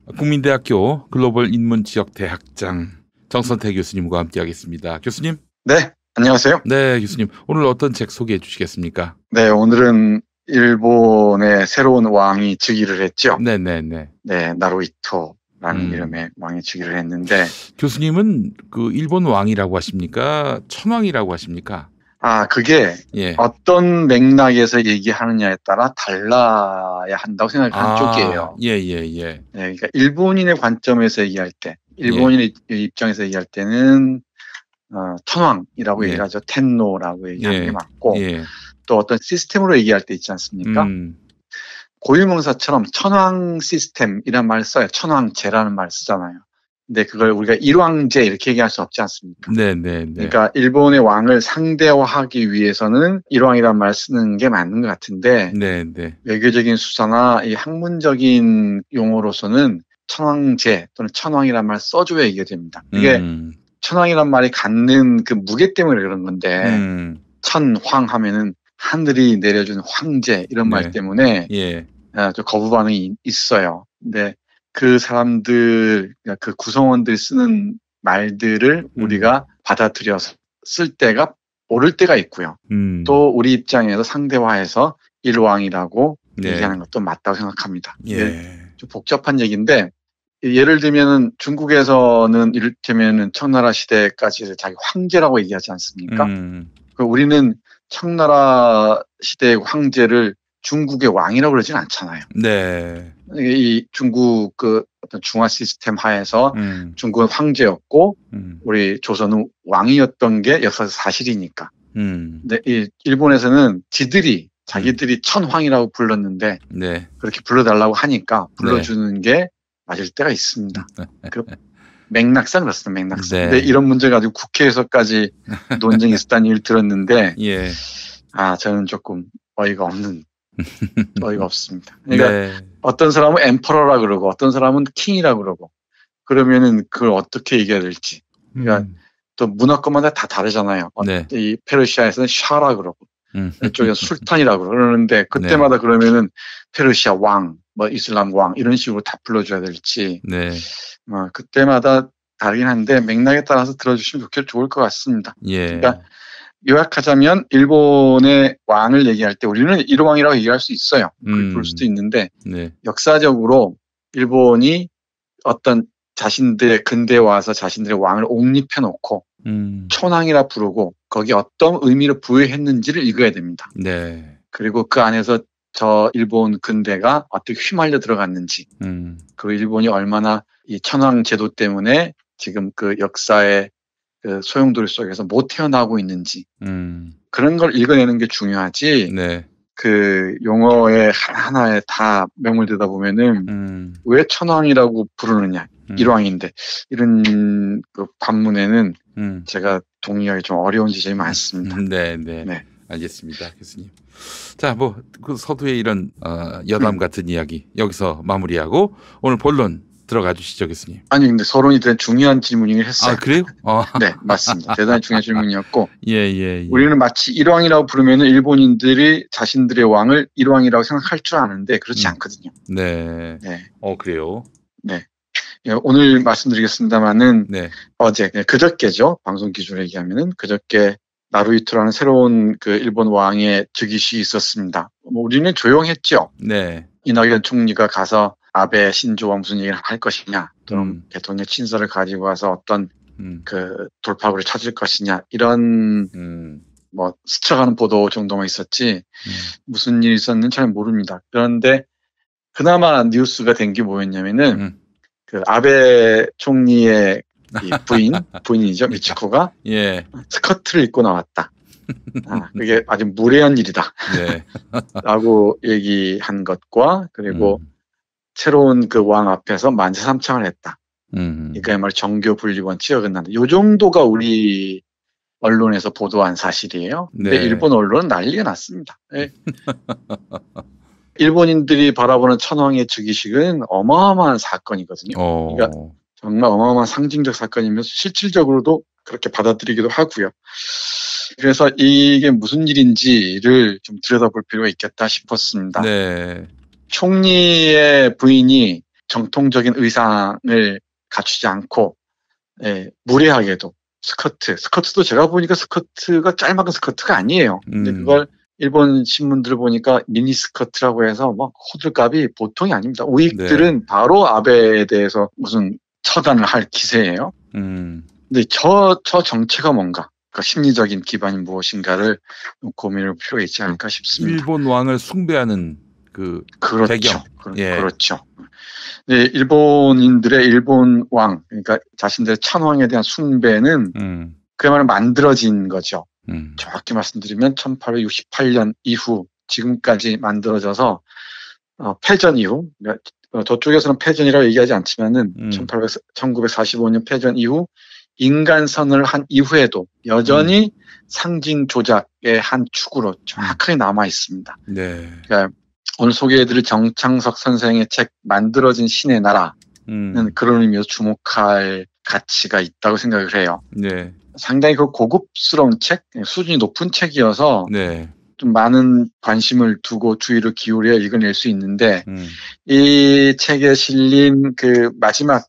국민대학교 글로벌 인문지역대학장 정선태 교수님과 함께하겠습니다. 교수님. 네, 안녕하세요. 네, 교수님. 오늘 어떤 책 소개해 주시겠습니까? 네, 오늘은 일본의 새로운 왕이 즉위를 했죠. 네네네. 네, 나루히토라는 이름의 왕이 즉위를 했는데. 교수님은 그 일본 왕이라고 하십니까? 천왕이라고 하십니까? 그게 어떤 맥락에서 얘기하느냐에 따라 달라야 한다고 생각하는 쪽이에요. 예. 네, 그러니까 일본인의 관점에서 얘기할 때, 일본인의 입장에서 얘기할 때는 천왕이라고 얘기를 하죠. 텐노라고 얘기하는 게 맞고, 또 어떤 시스템으로 얘기할 때 있지 않습니까? 고유명사처럼 천왕 시스템이란 말을 써요. 천왕제라는 말을 쓰잖아요. 근데 그걸 우리가 일왕제 이렇게 얘기할 수 없지 않습니까? 네네. 그러니까 일본의 왕을 상대화하기 위해서는 일왕이란 말을 쓰는 게 맞는 것 같은데, 네네. 외교적인 수사나 이 학문적인 용어로서는 천왕제 또는 천왕이란 말을 써줘야 이게 됩니다. 이게 천왕이란 말이 갖는 그 무게 때문에 그런 건데, 천황 하면은 하늘이 내려준 황제 이런 말 때문에 좀 거부 반응이 있어요. 근데 그 사람들, 그 구성원들이 쓰는 말들을 우리가 받아들여서 쓸 때가 옳을 때가 있고요. 또 우리 입장에서 상대화해서 일왕이라고 얘기하는 것도 맞다고 생각합니다. 좀 복잡한 얘기인데, 예를 들면은 중국에서는 이를테면은 청나라 시대까지 자기 황제라고 얘기하지 않습니까? 우리는 청나라 시대의 황제를 중국의 왕이라고 그러진 않잖아요. 네. 이 중국 그 어떤 중화 시스템 하에서 중국은 황제였고 우리 조선은 왕이었던 게 역사적 사실이니까. 근데 이 일본에서는 자기들이 천황이라고 불렀는데 그렇게 불러달라고 하니까 불러주는 게 맞을 때가 있습니다. 그 맥락상 그렇습니다. 맥락상. 근데 이런 문제가 가지고 국회에서까지 논쟁이 있었다는 얘기를 들었는데 저는 조금 어이가 없습니다. 그러니까 어떤 사람은 엠퍼러라 그러고 어떤 사람은 킹이라 그러고 그러면은 그걸 어떻게 얘기해야 될지. 그러니까 또 문화권마다 다 다르잖아요. 이 페르시아에서는 샤라 그러고 이쪽에서 술탄이라 그러는데 그때마다 그러면은 페르시아 왕, 뭐 이슬람 왕 이런 식으로 다 불러줘야 될지. 그때마다 다르긴 한데 맥락에 따라서 들어주시면 좋을 것 같습니다. 그러니까 요약하자면 일본의 왕을 얘기할 때 우리는 일왕이라고 얘기할 수 있어요. 그럴 수도 있는데 역사적으로 일본이 어떤 자신들의 근대에 와서 자신들의 왕을 옹립해놓고 천왕이라 부르고 거기에 어떤 의미를 부여했는지를 읽어야 됩니다. 그리고 그 안에서 저 일본 근대가 어떻게 휘말려 들어갔는지 그리고 일본이 얼마나 이 천황 제도 때문에 지금 그 역사의 그 소용돌이 속에서 못 태어나고 있는지 그런 걸 읽어내는 게 중요하지. 그 용어에 하나하나에 다 매몰되다 보면은 왜 천황이라고 부르느냐 일왕인데 이런 그 반문에는 제가 동의하기 좀 어려운 지점이 많습니다. 네. 알겠습니다, 교수님. 자, 그 서두에 이런 여담 같은 이야기 여기서 마무리하고 오늘 본론 들어가 주시죠, 교수님. 아니 근데 서론이 대단히 중요한 질문이긴 했어요. 그래요? 네, 맞습니다. 대단히 중요한 질문이었고 예. 우리는 마치 일왕이라고 부르면은 일본인들이 자신들의 왕을 일왕이라고 생각할 줄 아는데 그렇지 않거든요. 네. 그래요? 네. 오늘 말씀드리겠습니다만은 그저께죠. 방송 기준으로 얘기하면은 그저께 나루히토라는 새로운 그 일본 왕의 즉위식이 있었습니다. 우리는 조용했죠. 이낙연 총리가 가서 아베 신조와 무슨 얘기를 할 것이냐, 또는 대통령 친서를 가지고 와서 어떤 그 돌파구를 찾을 것이냐 이런 뭐 스쳐가는 보도 정도만 있었지 무슨 일이 있었는지 잘 모릅니다. 그런데 그나마 뉴스가 된 게 뭐였냐면은 그 아베 총리의 이 부인이죠 미치코가 스커트를 입고 나왔다. 그게 아주 무례한 일이다. 라고 얘기한 것과 그리고 새로운 그 왕 앞에서 만세삼창을 했다. 그러니까 정교 분리 원칙이 어긋난다. 이 정도가 우리 언론에서 보도한 사실이에요. 근데 일본 언론은 난리가 났습니다. 일본인들이 바라보는 천황의 즉위식은 어마어마한 사건이거든요. 그러니까 정말 어마어마한 상징적 사건이면서 실질적으로도 그렇게 받아들이기도 하고요. 그래서 이게 무슨 일인지를 좀 들여다볼 필요가 있겠다 싶었습니다. 총리의 부인이 정통적인 의상을 갖추지 않고 무례하게도 스커트도 제가 보니까 스커트가 짤막한 스커트가 아니에요. 근데 그걸 일본 신문들을 보니까 미니 스커트라고 해서 막 호들갑이 보통이 아닙니다. 우익들은 바로 아베에 대해서 무슨 처단을 할 기세예요. 근데 저 정체가 뭔가, 그러니까 심리적인 기반이 무엇인가를 고민할 필요가 있지 않을까 싶습니다. 일본 왕을 숭배하는 그렇죠. 배경. 그렇죠. 네, 일본인들의 일본 왕, 그러니까 자신들의 천황에 대한 숭배는 그야말로 만들어진 거죠. 정확히 말씀드리면 1868년 이후 지금까지 만들어져서 패전 이후, 그러니까 저쪽에서는 패전이라고 얘기하지 않지만은 1945년 패전 이후 인간선을 한 이후에도 여전히 상징 조작의 한 축으로 정확하게 남아 있습니다. 네. 그러니까 오늘 소개해드릴 정창석 선생의 책 만들어진 신의 나라는 그런 의미에서 주목할 가치가 있다고 생각을 해요. 네. 상당히 그 고급스러운 책, 수준이 높은 책이어서 좀 많은 관심을 두고 주의를 기울여 읽어낼 수 있는데 이 책에 실린 그 마지막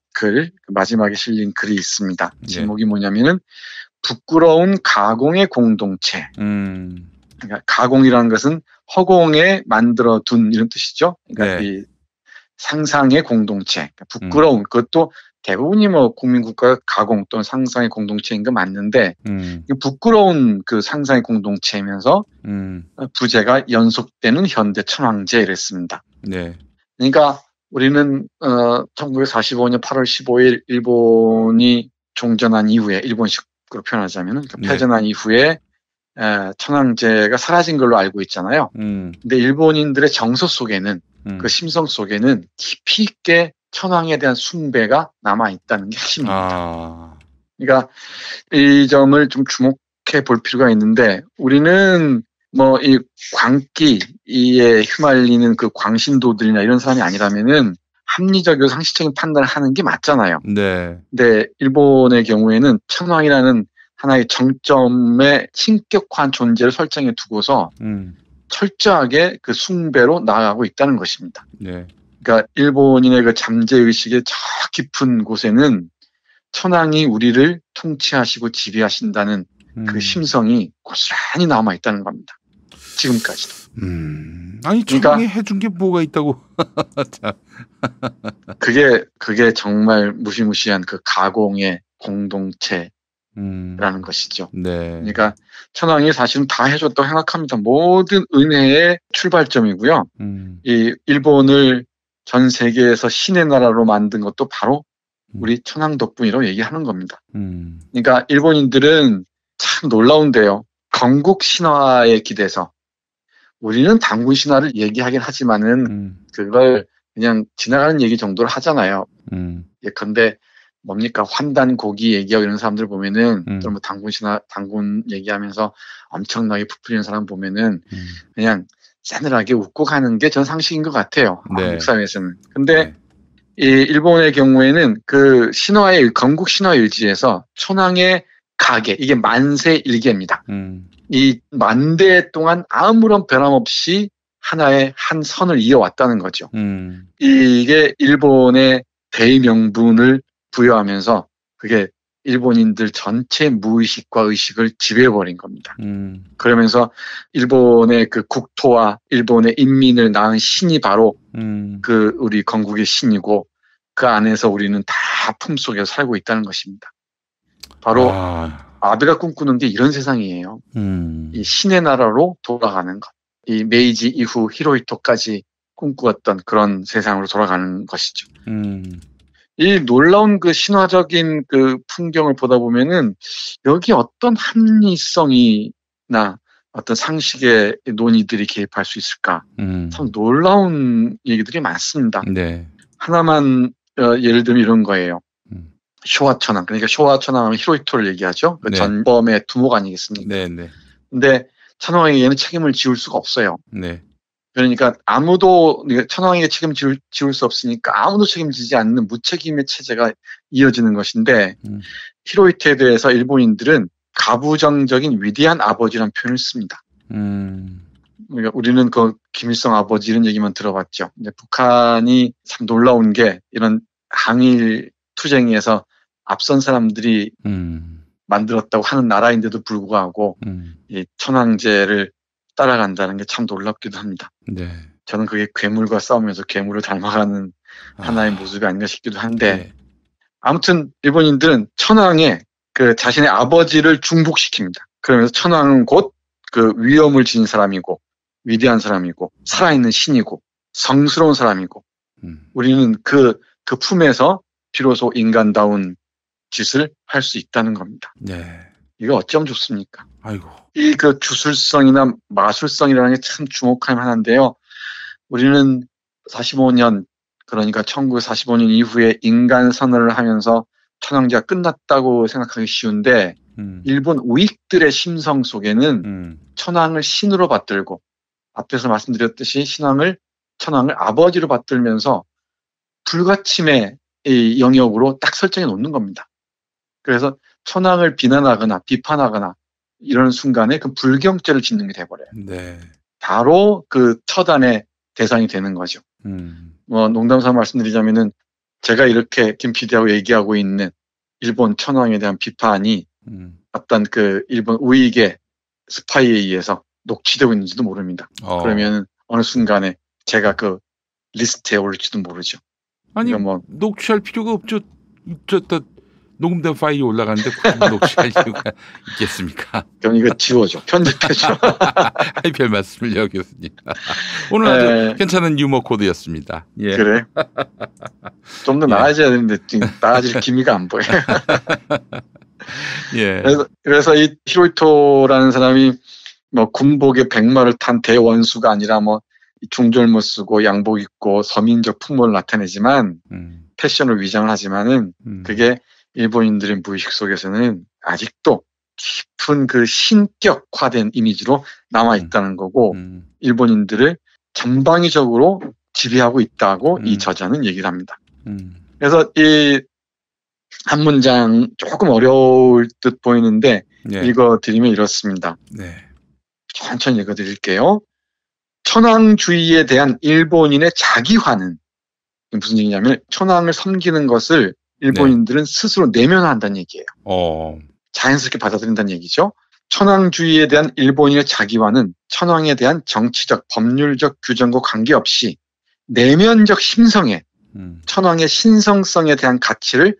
마지막에 실린 글이 있습니다. 제목이 뭐냐면은 부끄러운 가공의 공동체. 그러니까 가공이라는 것은 허공에 만들어둔 이런 뜻이죠. 그러니까 이 상상의 공동체, 부끄러운 그것도 대부분이 뭐 국민국가가 가공 또는 상상의 공동체인 거 맞는데 부끄러운 그 상상의 공동체이면서 부재가 연속되는 현대 천황제 이랬습니다. 네. 그러니까 우리는 1945년 8월 15일 일본이 종전한 이후에 일본식으로 표현하자면 패전한 이후에 천황제가 사라진 걸로 알고 있잖아요. 근데 일본인들의 정서 속에는 그 심성 속에는 깊이 있게 천황에 대한 숭배가 남아 있다는 게 핵심입니다. 그러니까 이 점을 좀 주목해 볼 필요가 있는데 우리는 뭐 이 광기에 휘말리는 그 광신도들이나 이런 사람이 아니라면은 합리적이고 상식적인 판단을 하는 게 맞잖아요. 네. 근데 일본의 경우에는 천황이라는 하나의 정점의 신격화한 존재를 설정해 두고서 철저하게 그 숭배로 나아가고 있다는 것입니다. 네. 그러니까 일본인의 그 잠재의식의 저 깊은 곳에는 천황이 우리를 통치하시고 지배하신다는 그 심성이 고스란히 남아 있다는 겁니다. 지금까지도. 아니 천황이 해준 게 뭐가 있다고? 그게 정말 무시무시한 그 가공의 공동체라는 것이죠. 네. 그러니까 천황이 사실은 다 해줬다고 생각합니다. 모든 은혜의 출발점이고요. 이 일본을 전 세계에서 신의 나라로 만든 것도 바로 우리 천황 덕분이라고 얘기하는 겁니다. 그러니까 일본인들은 참 놀라운데요. 건국 신화에 기대서 우리는 단군 신화를 얘기하긴 하지만은 그걸 그냥 지나가는 얘기 정도로 하잖아요. 예컨대 뭡니까 환단 고기 얘기하고 이런 사람들 보면은 또 뭐 단군 얘기하면서 엄청나게 부풀리는 사람 보면은 그냥 싸늘하게 웃고 가는 게 전 상식인 것 같아요. 한국 사회에서는. 근데 이 일본의 경우에는 그 신화의 건국 신화 일지에서 천황의 가계 이게 만세 일계입니다. 이 만대 동안 아무런 변함없이 하나의 한 선을 이어왔다는 거죠. 이게 일본의 대의명분을 부여하면서 그게 일본인들 전체 무의식과 의식을 지배해버린 겁니다. 그러면서 일본의 그 국토와 일본의 인민을 낳은 신이 바로 그 우리 건국의 신이고 그 안에서 우리는 다 품속에서 살고 있다는 것입니다. 바로 아베가 꿈꾸는 게 이런 세상이에요. 이 신의 나라로 돌아가는 것. 이 메이지 이후 히로히토까지 꿈꾸었던 그런 세상으로 돌아가는 것이죠. 이 놀라운 그 신화적인 그 풍경을 보다 보면은 여기 어떤 합리성이나 어떤 상식의 논의들이 개입할 수 있을까? 참 놀라운 얘기들이 많습니다. 네. 하나만 예를 들면 이런 거예요. 쇼와 천황. 그러니까 쇼와 천황은 히로히토를 얘기하죠. 그 전범의 두목 아니겠습니까? 네, 네. 근데 천황에게는 책임을 지울 수가 없어요. 네. 그러니까 아무도 천황에게 책임 지울 수 없으니까 아무도 책임지지 않는 무책임의 체제가 이어지는 것인데 히로히토에 대해서 일본인들은 가부장적인 위대한 아버지라는 표현을 씁니다. 그러니까 우리는 그 김일성 아버지 이런 얘기만 들어봤죠. 이제 북한이 참 놀라운 게 이런 항일 투쟁에서 앞선 사람들이 만들었다고 하는 나라인데도 불구하고 이 천황제를 따라간다는 게 참 놀랍기도 합니다. 네. 저는 그게 괴물과 싸우면서 괴물을 닮아가는 하나의 모습이 아닌가 싶기도 한데 네. 아무튼 일본인들은 천황의 그 자신의 아버지를 중복시킵니다. 그러면서 천황은 곧 그 위엄을 지닌 사람이고 위대한 사람이고 살아있는 신이고 성스러운 사람이고 우리는 그 품에서 비로소 인간다운 짓을 할 수 있다는 겁니다. 네. 이거 어쩜 좋습니까? 아이고. 이 그 주술성이나 마술성이라는 게 참 주목할 만한데요. 우리는 45년 그러니까 1945년 이후에 인간 선언을 하면서 천황제가 끝났다고 생각하기 쉬운데 일본 우익들의 심성 속에는 천황을 신으로 받들고 앞에서 말씀드렸듯이 천황을 아버지로 받들면서 불가침의 이 영역으로 딱 설정해 놓는 겁니다. 그래서 천황을 비난하거나 비판하거나 이런 순간에 그 불경죄를 짓는 게 돼버려요. 네. 바로 그 처단의 대상이 되는 거죠. 농담삼아 말씀드리자면은 제가 이렇게 김 PD하고 얘기하고 있는 일본 천황에 대한 비판이 어떤 그 일본 우익의 스파이에 의해서 녹취되고 있는지도 모릅니다. 그러면 어느 순간에 제가 그 리스트에 올릴지도 모르죠. 아니 뭐 녹취할 필요가 없죠. 녹음된 파일이 올라가는데 굳이 녹취할 이유가 있겠습니까? 그럼 이거 지워줘. 편집해줘. 아이, 별 말씀을요, 교수님. 오늘 아주 괜찮은 유머 코드였습니다. 예. 그래. 좀 더 나아져야 되는데 지금 나아질 기미가 안 보여요. 예. 그래서 이 히로히토라는 사람이 뭐 군복에 백마를 탄 대원수가 아니라 뭐 중절모 쓰고 양복 입고 서민적 풍모를 나타내지만 패션을 위장을 하지만은 그게 일본인들의 무의식 속에서는 아직도 깊은 그 신격화된 이미지로 남아있다는 거고 일본인들을 전방위적으로 지배하고 있다고 이 저자는 얘기를 합니다. 그래서 이 한 문장 조금 어려울 듯 보이는데 네. 읽어드리면 이렇습니다. 네. 천천히 읽어드릴게요. 천황주의에 대한 일본인의 자기화는 무슨 얘기냐면 천황을 섬기는 것을 일본인들은 스스로 내면화한다는 얘기예요. 자연스럽게 받아들인다는 얘기죠. 천황주의에 대한 일본인의 자기화는 천황에 대한 정치적, 법률적 규정과 관계없이 내면적 심성에 천황의 신성성에 대한 가치를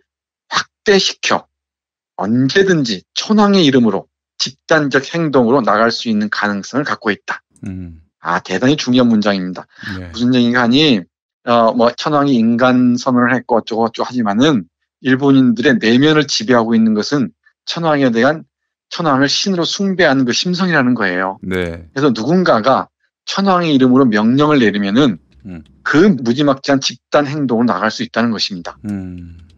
확대시켜 언제든지 천황의 이름으로 집단적 행동으로 나갈 수 있는 가능성을 갖고 있다. 대단히 중요한 문장입니다. 네. 무슨 얘기가 하니 뭐 천황이 인간 선언을 했고 어쩌고 하지만은 일본인들의 내면을 지배하고 있는 것은 천황을 신으로 숭배하는 그 심성이라는 거예요. 네. 그래서 누군가가 천황의 이름으로 명령을 내리면은 그 무지막지한 집단 행동으로 나갈 수 있다는 것입니다.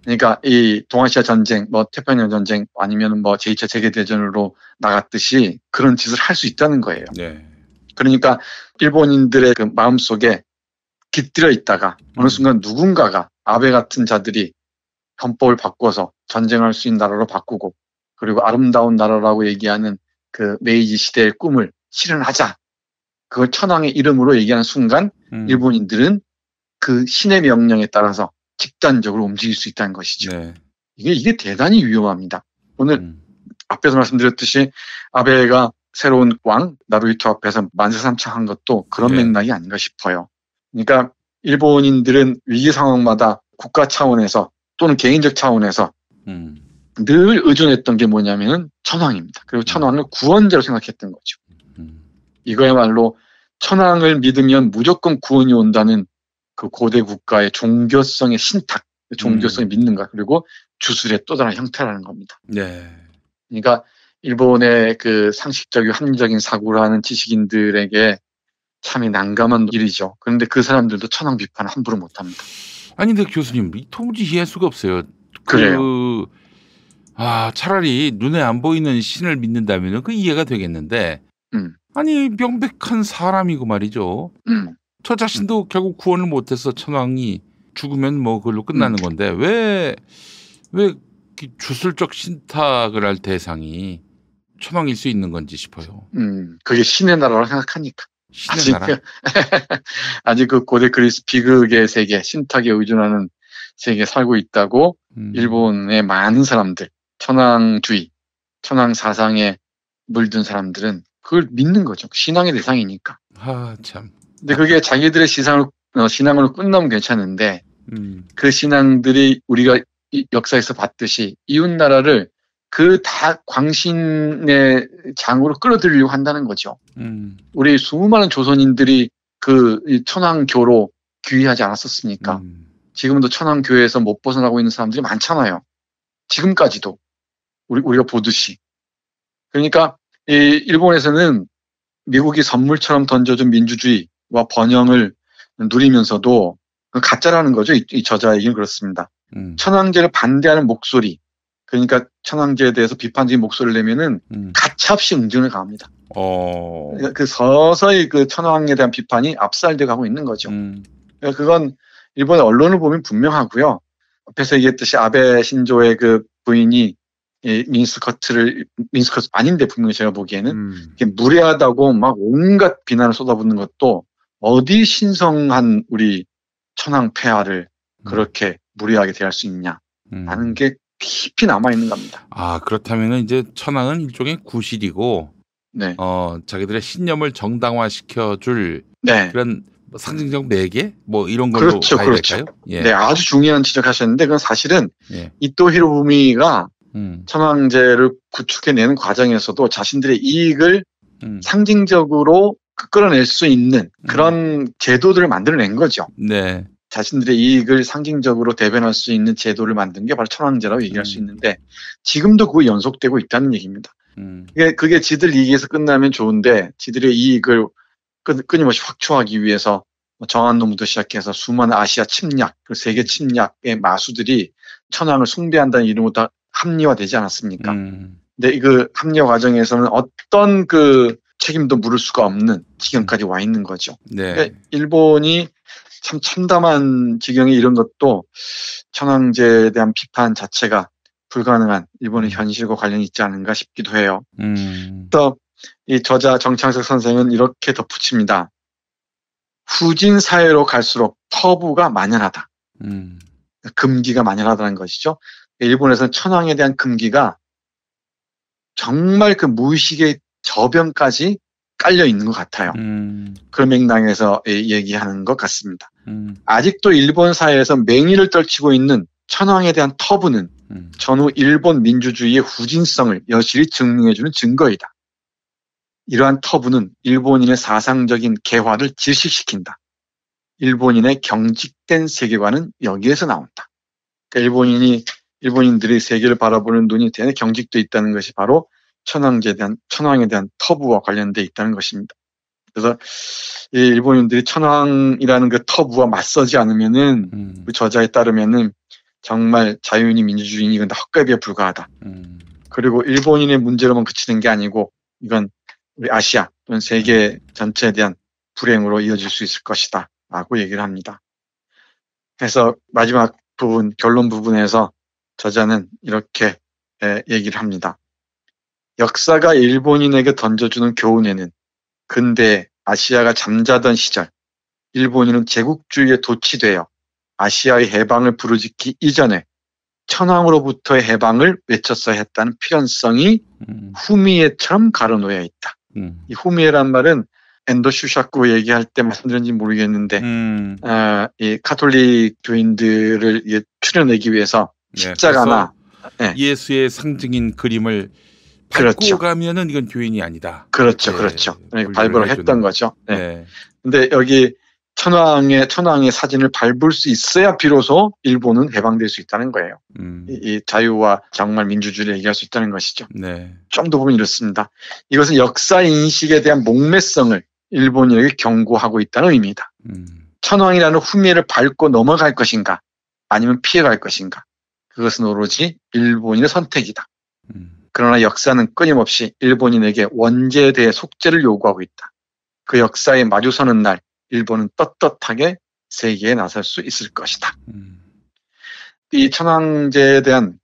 그러니까 이 동아시아 전쟁, 뭐 태평양 전쟁 아니면 뭐 제2차 세계대전으로 나갔듯이 그런 짓을 할 수 있다는 거예요. 네. 그러니까 일본인들의 그 마음속에 깃들여 있다가 어느 순간 누군가가 아베 같은 자들이 헌법을 바꿔서 전쟁할 수 있는 나라로 바꾸고 그리고 아름다운 나라라고 얘기하는 그 메이지 시대의 꿈을 실현하자. 그걸 천황의 이름으로 얘기하는 순간 일본인들은 그 신의 명령에 따라서 집단적으로 움직일 수 있다는 것이죠. 네. 이게 대단히 위험합니다. 오늘 앞에서 말씀드렸듯이 아베가 새로운 왕 나루히토 앞에서 만세삼창한 것도 그런 맥락이 아닌가 싶어요. 그러니까 일본인들은 위기 상황마다 국가 차원에서 또는 개인적 차원에서 늘 의존했던 게 뭐냐면은 천황입니다. 그리고 천황을 구원자로 생각했던 거죠. 이거야말로 천황을 믿으면 무조건 구원이 온다는 그 고대 국가의 종교성의 신탁, 종교성을 믿는 것 그리고 주술의 또 다른 형태라는 겁니다. 네. 그러니까 일본의 그 상식적이고 합리적인 사고를 하는 지식인들에게 참이 난감한 일이죠. 그런데 그 사람들도 천황 비판을 함부로 못합니다. 아니 근데 교수님 도무지 이해할 수가 없어요. 그래요. 차라리 눈에 안 보이는 신을 믿는다면 그 이해가 되겠는데 아니 명백한 사람이고 말이죠. 저 자신도 결국 구원을 못해서 천황이 죽으면 뭐 그걸로 끝나는 건데 왜 주술적 신탁을 할 대상이 천황일 수 있는 건지 싶어요. 그게 신의 나라라고 생각하니까. 신의 나라. 아직 그 고대 그리스 비극의 세계, 신탁에 의존하는 세계에 살고 있다고 일본의 많은 사람들, 천황주의, 천황 사상에 물든 사람들은 그걸 믿는 거죠. 신앙의 대상이니까. 참. 근데 그게 자기들의 신앙으로 끝나면 괜찮은데 그 신앙들이 우리가 역사에서 봤듯이 이웃 나라를 그 다 광신의 장으로 끌어들이려고 한다는 거죠. 우리 수많은 조선인들이 그 천황교로 귀의하지 않았었습니까? 지금도 천황교에서 못 벗어나고 있는 사람들이 많잖아요. 지금까지도 우리가 보듯이. 그러니까 이 일본에서는 미국이 선물처럼 던져준 민주주의와 번영을 누리면서도 가짜라는 거죠. 이 저자에게는 그렇습니다. 천황제를 반대하는 목소리, 그러니까 천황제에 대해서 비판적인 목소리를 내면은 가차없이 응징을 가합니다. 그 서서히 그 천황에 대한 비판이 압살돼 가고 있는 거죠. 그러니까 그건 일본의 언론을 보면 분명하고요. 앞에서 얘기했듯이 아베 신조의 그 부인이 민스커트 아닌데 분명히 제가 보기에는 무례하다고 막 온갖 비난을 쏟아붓는 것도 어디 신성한 우리 천황 폐하를 그렇게 무례하게 대할 수 있냐라는 게 깊이 남아있는 겁니다. 그렇다면 이제 천황은 일종의 구실이고, 네. 자기들의 신념을 정당화시켜줄 네. 그런 상징적 매개? 뭐 이런 걸로 그렇죠, 봐야 그렇죠. 될까요? 예. 네, 아주 중요한 지적하셨는데 그건 사실은 이토 히로부미가 천황제를 구축해내는 과정에서도 자신들의 이익을 상징적으로 끌어낼 수 있는 그런 제도들을 만들어낸 거죠. 네. 자신들의 이익을 상징적으로 대변할 수 있는 제도를 만든 게 바로 천황제라고 얘기할 수 있는데 지금도 그거 연속되고 있다는 얘기입니다. 그게 지들 이익에서 끝나면 좋은데 지들의 이익을 끊임없이 확충하기 위해서 정한노부터 시작해서 수많은 아시아 침략, 세계 침략의 마수들이 천황을 숭배한다는 이름으로 다 합리화되지 않았습니까? 근데 그 합리화 과정에서는 어떤 그 책임도 물을 수가 없는 지경까지 와 있는 거죠. 네. 그러니까 일본이 참 참담한 지경에 이런 것도 천황제에 대한 비판 자체가 불가능한 일본의 현실과 관련이 있지 않은가 싶기도 해요. 또 이 저자 정창석 선생은 이렇게 덧붙입니다. 후진 사회로 갈수록 터부가 만연하다. 금기가 만연하다는 것이죠. 일본에서는 천황에 대한 금기가 정말 그 무의식의 저변까지 깔려 있는 것 같아요. 그런 맥락에서 얘기하는 것 같습니다. 아직도 일본 사회에서 맹위를 떨치고 있는 천황에 대한 터부는 전후 일본 민주주의의 후진성을 여실히 증명해주는 증거이다. 이러한 터부는 일본인의 사상적인 개화를 질식시킨다. 일본인의 경직된 세계관은 여기에서 나온다. 그러니까 일본인들이 세계를 바라보는 눈이 대단히 경직되어 있다는 것이 바로 천황에 대한 터부와 관련되어 있다는 것입니다. 그래서 이 일본인들이 천황이라는 그 터부와 맞서지 않으면은 그 저자에 따르면은 정말 자유인이 민주주의니 이건 다 헛갈비에 불과하다. 그리고 일본인의 문제로만 그치는 게 아니고 이건 우리 아시아 또는 세계 전체에 대한 불행으로 이어질 수 있을 것이다 라고 얘기를 합니다. 그래서 마지막 부분, 결론 부분에서 저자는 이렇게 얘기를 합니다. 역사가 일본인에게 던져주는 교훈에는 근대 아시아가 잠자던 시절 일본인은 제국주의에 도취되어 아시아의 해방을 부르짖기 이전에 천황으로부터의 해방을 외쳤어야 했다는 필연성이 후미에처럼 가로놓여 있다. 이 후미에란 말은 엔도 슈샤쿠 얘기할 때 말씀드렸는지 모르겠는데 이 카톨릭 교인들을 추려내기 위해서 십자가나 예수의 상징인 그림을 밟고 그렇죠. 가면은 이건 교인이 아니다. 그렇죠, 그렇죠. 발부를 했던 거죠. 근데 여기 천황의 사진을 밟을 수 있어야 비로소 일본은 해방될 수 있다는 거예요. 이 자유와 정말 민주주의를 얘기할 수 있다는 것이죠. 좀 더 보면 이렇습니다. 이것은 역사 인식에 대한 목매성을 일본인에게 경고하고 있다는 의미다. 천황이라는 후미를 밟고 넘어갈 것인가 아니면 피해갈 것인가 그것은 오로지 일본인의 선택이다. 그러나 역사는 끊임없이 일본인에게 원죄에 대해 속죄를 요구하고 있다. 그 역사에 마주서는 날 일본은 떳떳하게 세계에 나설 수 있을 것이다. 이 천황에 대한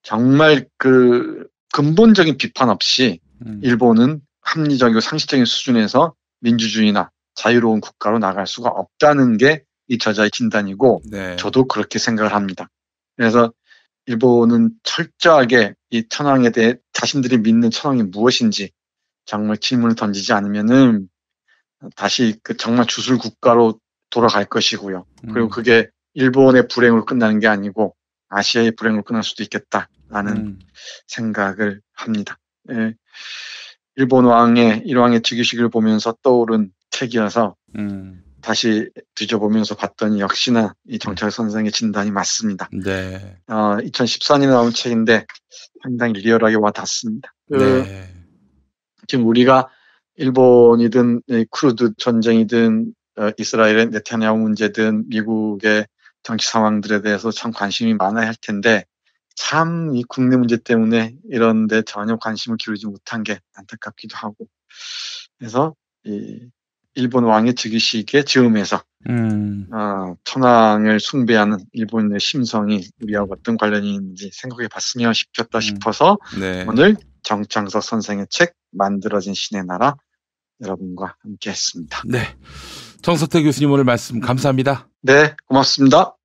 정말 그 근본적인 비판 없이 일본은 합리적이고 상식적인 수준에서 민주주의나 자유로운 국가로 나갈 수가 없다는 게 이 저자의 진단이고 네. 저도 그렇게 생각을 합니다. 그래서 일본은 철저하게 이 천황에 대해 자신들이 믿는 천황이 무엇인지 정말 질문을 던지지 않으면은 다시 그 정말 주술 국가로 돌아갈 것이고요. 그리고 그게 일본의 불행으로 끝나는 게 아니고 아시아의 불행으로 끝날 수도 있겠다라는 생각을 합니다. 예. 일본 왕의 일왕의 즉위식을 보면서 떠오른 책이어서 다시 뒤져보면서 봤더니 역시나 이 정철 선생의 진단이 맞습니다. 네. 2014년에 나온 책인데 상당히 리얼하게 와닿습니다. 네. 지금 우리가 일본이든 쿠르드 전쟁이든 이스라엘의 네타냐후 문제든 미국의 정치 상황들에 대해서 참 관심이 많아야 할 텐데 참 이 국내 문제 때문에 이런 데 전혀 관심을 기울이지 못한 게 안타깝기도 하고 그래서 이 일본 왕의 즉위식의 즈음에서 천황을 숭배하는 일본의 심성이 우리하고 어떤 관련이 있는지 생각해 봤으면 싶어서 네. 오늘 정창석 선생의 책 만들어진 신의 나라 여러분과 함께 했습니다. 네, 정석태 교수님 오늘 말씀 감사합니다. 네, 고맙습니다.